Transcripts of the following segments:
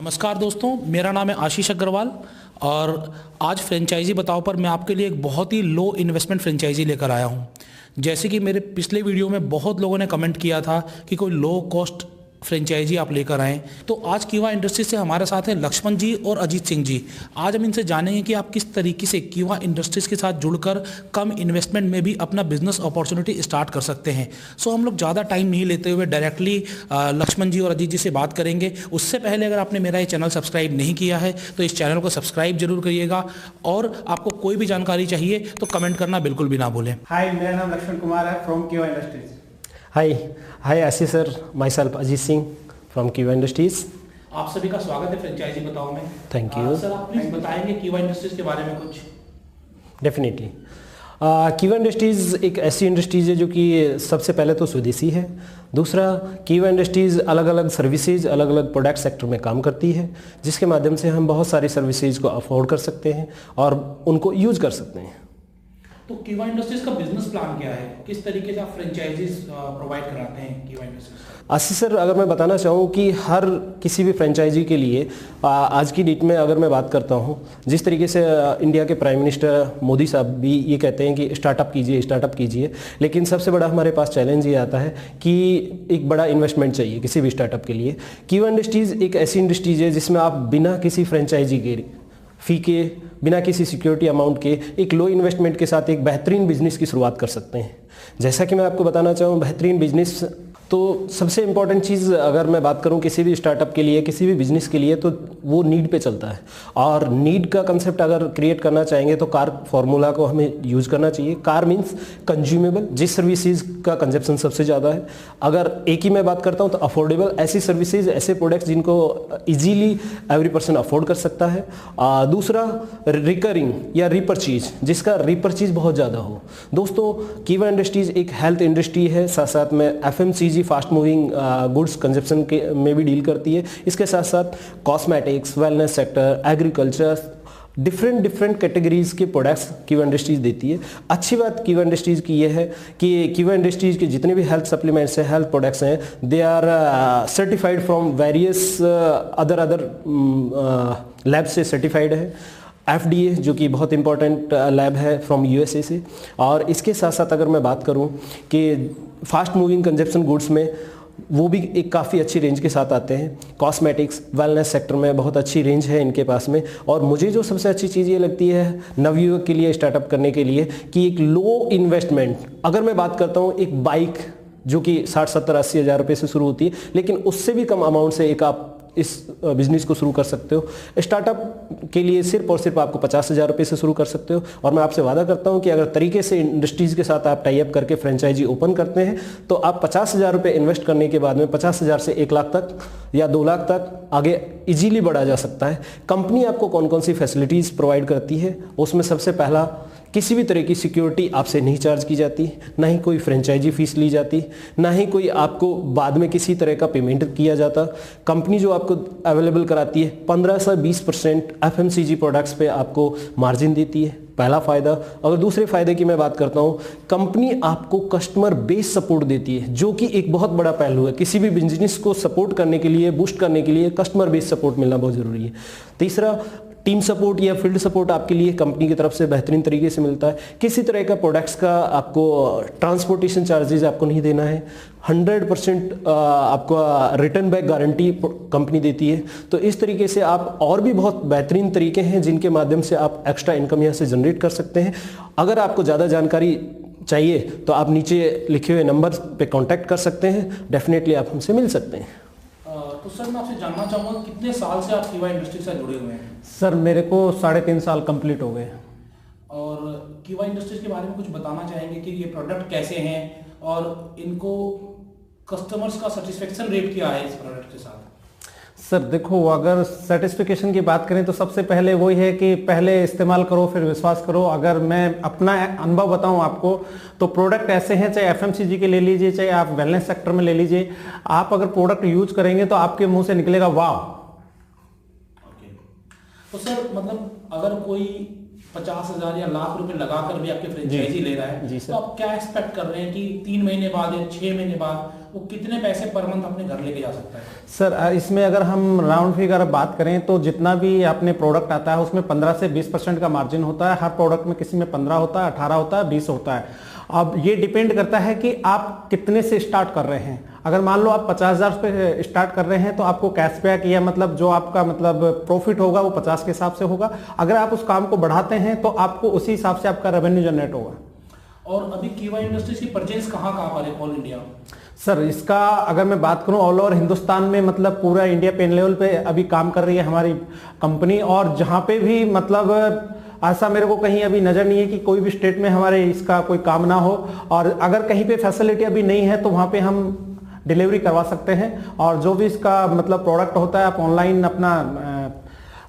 नमस्कार दोस्तों, मेरा नाम है आशीष अग्रवाल और आज फ्रेंचाइजी बताओ पर मैं आपके लिए एक बहुत ही लो इन्वेस्टमेंट फ्रेंचाइजी लेकर आया हूं। जैसे कि मेरे पिछले वीडियो में बहुत लोगों ने कमेंट किया था कि कोई लो कॉस्ट फ्रेंचाइजी आप लेकर आएँ, तो आज कीवा इंडस्ट्रीज से हमारे साथ हैं लक्ष्मण जी और अजीत सिंह जी। आज हम इनसे जानेंगे कि आप किस तरीके से कीवा इंडस्ट्रीज के साथ जुड़कर कम इन्वेस्टमेंट में भी अपना बिजनेस अपॉर्चुनिटी स्टार्ट कर सकते हैं। सो हम लोग ज़्यादा टाइम नहीं लेते हुए डायरेक्टली लक्ष्मण जी और अजीत जी से बात करेंगे। उससे पहले अगर आपने मेरा ये चैनल सब्सक्राइब नहीं किया है तो इस चैनल को सब्सक्राइब जरूर करिएगा और आपको कोई भी जानकारी चाहिए तो कमेंट करना बिल्कुल भी ना भूलें। हाय, मेरा नाम लक्ष्मण कुमार है फ्रॉम कीवा industries. Hi Ashish sir, my self Ajit Singh from कीवा इंडस्ट्रीज। आप सभी का स्वागत है फ्रेंचाइजी बताओ में। थैंक यू सर, आप प्लीज बताएंगे कीवा इंडस्ट्रीज के बारे में कुछ। डेफिनेटली कीवा इंडस्ट्रीज़ एक ऐसी इंडस्ट्रीज़ है जो कि सबसे पहले तो स्वदेशी है। दूसरा, कीवा इंडस्ट्रीज़ अलग अलग सर्विसेज, अलग अलग प्रोडक्ट सेक्टर में काम करती है, जिसके माध्यम से हम बहुत सारी सर्विसेज को अफोर्ड कर सकते हैं और उनको यूज कर सकते हैं। तो कीवा इंडस्ट्रीज का बिजनेस प्लान क्या है? किस तरीके से आप फ्रेंचाइजीज प्रोवाइड कराते हैं कीवा इंडस्ट्रीज? आशीष सर, अगर मैं बताना चाहूँ कि हर किसी भी फ्रेंचाइजी के लिए आज की डेट में अगर मैं बात करता हूँ, जिस तरीके से इंडिया के प्राइम मिनिस्टर मोदी साहब भी ये कहते हैं कि स्टार्टअप कीजिए, लेकिन सबसे बड़ा हमारे पास चैलेंज ये आता है कि एक बड़ा इन्वेस्टमेंट चाहिए किसी भी स्टार्टअप के लिए। कीवा इंडस्ट्रीज़ एक ऐसी इंडस्ट्रीज है जिसमें आप बिना किसी फ्रेंचाइजी के फी के, बिना किसी सिक्योरिटी अमाउंट के, एक लो इन्वेस्टमेंट के साथ एक बेहतरीन बिजनेस की शुरुआत कर सकते हैं। जैसा कि मैं आपको बताना चाहूँ, बेहतरीन बिजनेस तो सबसे इम्पॉर्टेंट चीज़ अगर मैं बात करूं किसी भी स्टार्टअप के लिए, किसी भी बिजनेस के लिए, तो वो नीड पे चलता है। और नीड का कंसेप्ट अगर क्रिएट करना चाहेंगे तो कार फार्मूला को हमें यूज़ करना चाहिए। कार मीन्स कंज्यूमेबल, जिस सर्विसेज का कंजप्शन सबसे ज़्यादा है। अगर एक ही मैं बात करता हूँ तो अफोर्डेबल, ऐसी सर्विसेज, ऐसे प्रोडक्ट्स जिनको ईजीली एवरी पर्सन अफोर्ड कर सकता है। दूसरा, रिकरिंग या रिपर्चेज, जिसका रिपर्चेज बहुत ज़्यादा हो। दोस्तों, कीवा इंडस्ट्रीज एक हेल्थ इंडस्ट्री है, साथ साथ में FMCG fast moving goods consumption के में भी डील करती है। इसके साथ साथ cosmetics, wellness sector, agriculture, different categories के प्रोडक्ट्स कीवा इंडस्ट्रीज देती है। अच्छी बात कीवा इंडस्ट्रीज की यह है कि कीवा इंडस्ट्रीज के जितने भी हेल्थ सप्लीमेंट्स हैं, हेल्थ प्रोडक्ट्स हैं, they are certified from various other lab से सर्टिफाइड है। FDA जो कि बहुत इंपॉर्टेंट लैब है फ्रॉम USA से। और इसके साथ साथ अगर मैं बात करूं कि फास्ट मूविंग कंजप्शन गुड्स में वो भी एक काफ़ी अच्छी रेंज के साथ आते हैं। कॉस्मेटिक्स, वेलनेस सेक्टर में बहुत अच्छी रेंज है इनके पास में। और मुझे जो सबसे अच्छी चीज़ ये लगती है नवयुवक के लिए, स्टार्टअप करने के लिए, कि एक लो इन्वेस्टमेंट, अगर मैं बात करता हूँ एक बाइक जो कि 60-70-80 हज़ार रुपये से शुरू होती है, लेकिन उससे भी कम अमाउंट से एक आप इस बिजनेस को शुरू कर सकते हो। स्टार्टअप के लिए सिर्फ और सिर्फ आपको 50,000 रुपये से शुरू कर सकते हो। और मैं आपसे वादा करता हूं कि अगर तरीके से इंडस्ट्रीज़ के साथ आप टाई अप करके फ्रेंचाइजी ओपन करते हैं तो आप 50,000 रुपये इन्वेस्ट करने के बाद में 50,000 से 1 लाख तक या 2 लाख तक आगे इजीली बढ़ा जा सकता है। कंपनी आपको कौन कौन सी फैसिलिटीज़ प्रोवाइड करती है, उसमें सबसे पहला, किसी भी तरह की सिक्योरिटी आपसे नहीं चार्ज की जाती, ना ही कोई फ्रेंचाइजी फीस ली जाती, ना ही कोई आपको बाद में किसी तरह का पेमेंट किया जाता। कंपनी जो आपको अवेलेबल कराती है 15 से 20% FMCG प्रोडक्ट्स पे आपको मार्जिन देती है, पहला फ़ायदा। अगर दूसरे फ़ायदे की मैं बात करता हूँ, कंपनी आपको कस्टमर बेस सपोर्ट देती है, जो कि एक बहुत बड़ा पहलू है। किसी भी बिजनेस को सपोर्ट करने के लिए, बूस्ट करने के लिए कस्टमर बेस सपोर्ट मिलना बहुत ज़रूरी है। तीसरा, टीम सपोर्ट या फील्ड सपोर्ट आपके लिए कंपनी की तरफ से बेहतरीन तरीके से मिलता है। किसी तरह का प्रोडक्ट्स का आपको ट्रांसपोर्टेशन चार्जेस आपको नहीं देना है। 100% आपको रिटर्न बैक गारंटी कंपनी देती है। तो इस तरीके से आप, और भी बहुत बेहतरीन तरीके हैं जिनके माध्यम से आप एक्स्ट्रा इनकम यहाँ से जनरेट कर सकते हैं। अगर आपको ज़्यादा जानकारी चाहिए तो आप नीचे लिखे हुए नंबर पे कांटेक्ट कर सकते हैं। डेफिनेटली आप हमसे मिल सकते हैं। तो सर, मैं आपसे जानना चाहूँगा कितने साल से आप कीवा इंडस्ट्री से जुड़े हुए हैं? सर, मेरे को 3.5 साल कंप्लीट हो गए। और कीवा इंडस्ट्रीज के बारे में कुछ बताना चाहेंगे कि ये प्रोडक्ट कैसे हैं और इनको कस्टमर्स का सेटिस्फेक्शन रेट क्या है इस प्रोडक्ट के साथ? सर देखो, अगर सर्टिफिकेशन की बात करें तो सबसे पहले वही है कि पहले इस्तेमाल करो फिर विश्वास करो। अगर मैं अपना अनुभव बताऊं आपको तो प्रोडक्ट ऐसे हैं, चाहे FMCG के ले लीजिए, चाहे आप वेलनेस सेक्टर में ले लीजिए, आप अगर प्रोडक्ट यूज करेंगे तो आपके मुंह से निकलेगा वाह। तो सर, मतलब अगर कोई 50,000 या लाख रुपए लगाकर भी आपके फ्रेंचाइजी ले रहा है, तो आप क्या एक्सपेक्ट कर रहे हैं कि 3 महीने बाद या 6 महीने बाद वो कितने पैसे पर मंथ अपने घर लेके जा सकता है? सर इसमें अगर हम राउंड फिगर बात करें तो जितना भी आपने प्रोडक्ट आता है उसमें 15 से 20% का मार्जिन होता है। हर प्रोडक्ट में किसी में 15 होता है, 18 होता है, 20 होता है। अब ये डिपेंड करता है कि आप कितने से स्टार्ट कर रहे हैं। अगर मान लो आप 50,000 पे स्टार्ट कर रहे हैं तो आपको कैशबैक या मतलब जो आपका मतलब प्रॉफिट होगा वो 50 के हिसाब से होगा। अगर आप उस काम को बढ़ाते हैं तो आपको उसी हिसाब से आपका रेवेन्यू जनरेट होगा। और अभी कीवाई इंडस्ट्रीज की परचेज कहाँ पर है ऑल इंडिया? सर इसका अगर मैं बात करूं ऑल ओवर हिंदुस्तान में मतलब पूरा इंडिया पेन लेवल पे अभी काम कर रही है हमारी कंपनी। और जहां पे भी मतलब ऐसा मेरे को कहीं अभी नजर नहीं है कि कोई भी स्टेट में हमारे इसका कोई काम ना हो। और अगर कहीं पे फैसिलिटी अभी नहीं है तो वहां पे हम डिलीवरी करवा सकते हैं। और जो भी इसका मतलब प्रोडक्ट होता है आप ऑनलाइन अपना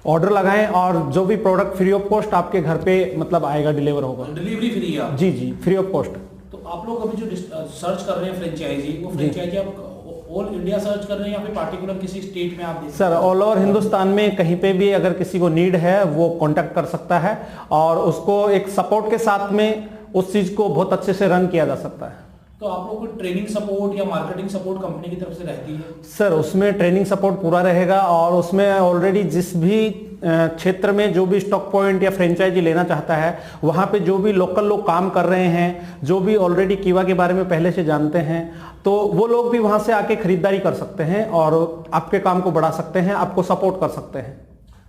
ऑर्डर लगाएं और जो भी प्रोडक्ट फ्री ऑफ कॉस्ट आपके घर पे मतलब आएगा, डिलीवर होगा। डिलीवरी फ्री है? जी जी, फ्री ऑफ कॉस्ट। तो आप लोग अभी जो सर्च कर रहे हैं फ्रेंचाइजी, वो फ्रेंचाइजी आप ऑल इंडिया सर्च कर रहे हैं या फिर पार्टिकुलर किसी स्टेट में आप देख? सर ऑल ओवर हिंदुस्तान में कहीं पे भी अगर किसी को नीड है वो कांटेक्ट कर सकता है और उसको एक सपोर्ट के साथ में उस चीज को बहुत अच्छे से रन किया जा सकता है। तो आप लोग को ट्रेनिंग सपोर्ट या मार्केटिंग सपोर्ट कंपनी की तरफ से रहती है? सर उसमें ट्रेनिंग सपोर्ट पूरा रहेगा और उसमें ऑलरेडी जिस भी क्षेत्र में जो भी स्टॉक पॉइंट या फ्रेंचाइजी लेना चाहता है वहां पे जो भी लोकल लोग काम कर रहे हैं, जो भी ऑलरेडी कीवा के बारे में पहले से जानते हैं, तो वो लोग भी वहां से आके खरीदारी कर सकते हैं और आपके काम को बढ़ा सकते हैं, आपको सपोर्ट कर सकते हैं।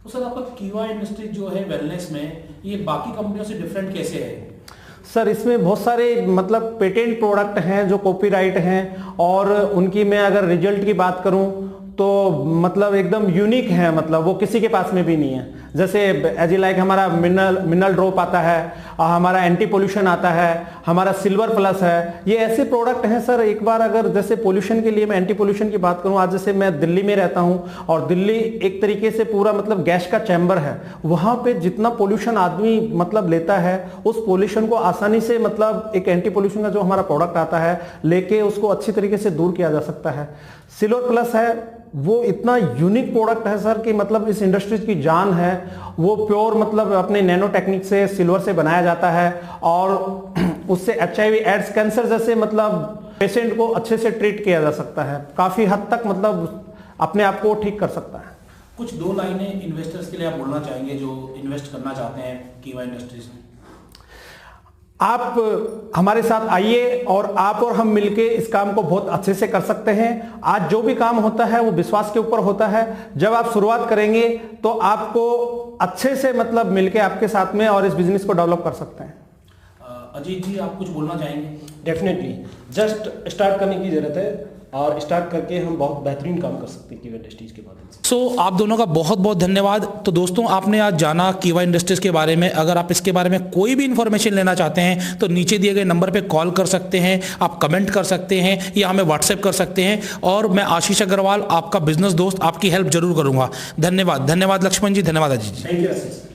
तो सर आपका कीवा इंडस्ट्री जो है वेलनेस में, ये बाकी कंपनियों से डिफरेंट कैसे है? सर इसमें बहुत सारे मतलब पेटेंट प्रोडक्ट हैं जो कॉपीराइट हैं और उनकी मैं अगर रिजल्ट की बात करूं तो मतलब एकदम यूनिक है, मतलब वो किसी के पास में भी नहीं है। जैसे एज लाइक हमारा मिनरल ड्रॉप आता है, हमारा एंटी पोल्यूशन आता है, हमारा सिल्वर प्लस है। ये ऐसे प्रोडक्ट हैं सर, एक बार अगर जैसे पोल्यूशन के लिए मैं एंटी पोल्यूशन की बात करूं, आज जैसे मैं दिल्ली में रहता हूं और दिल्ली एक तरीके से पूरा मतलब गैस का चैम्बर है। वहां पे जितना पोल्यूशन आदमी मतलब लेता है उस पोल्यूशन को आसानी से मतलब एक एंटी पोल्यूशन का जो हमारा प्रोडक्ट आता है लेके उसको अच्छी तरीके से दूर किया जा सकता है। सिल्वर प्लस है, वो इतना यूनिक प्रोडक्ट है सर कि मतलब इस इंडस्ट्रीज की जान है। वो प्योर मतलब अपने नैनो टेक्निक से सिल्वर से बनाया जाता है और उससे HIV एड्स कैंसर जैसे मतलब पेशेंट को अच्छे से ट्रीट किया जा सकता है, काफी हद तक मतलब अपने आप को ठीक कर सकता है। कुछ दो लाइनें इन्वेस्टर्स के लिए आप बोलना चाहेंगे जो इन्वेस्ट करना चाहते हैं कीवा इंडस्ट्रीज में? आप हमारे साथ आइए और आप और हम मिलके इस काम को बहुत अच्छे से कर सकते हैं। आज जो भी काम होता है वो विश्वास के ऊपर होता है। जब आप शुरुआत करेंगे तो आपको अच्छे से मतलब मिलके आपके साथ में और इस बिजनेस को डेवलप कर सकते हैं। अजीत जी आप कुछ बोलना चाहेंगे? डेफिनेटली, जस्ट स्टार्ट करने की जरूरत है और स्टार्ट करके हम बहुत बेहतरीन काम कर सकते हैं कीवा इंडस्ट्रीज के माध्यम से। सो आप दोनों का बहुत बहुत धन्यवाद। तो दोस्तों आपने आज जाना कीवा इंडस्ट्रीज के बारे में। अगर आप इसके बारे में कोई भी इंफॉर्मेशन लेना चाहते हैं तो नीचे दिए गए नंबर पे कॉल कर सकते हैं, आप कमेंट कर सकते हैं या हमें व्हाट्सएप कर सकते हैं और मैं आशीष अग्रवाल आपका बिजनेस दोस्त आपकी हेल्प जरूर करूंगा। धन्यवाद। धन्यवाद लक्ष्मण जी, धन्यवाद अजीत जी। Thank you.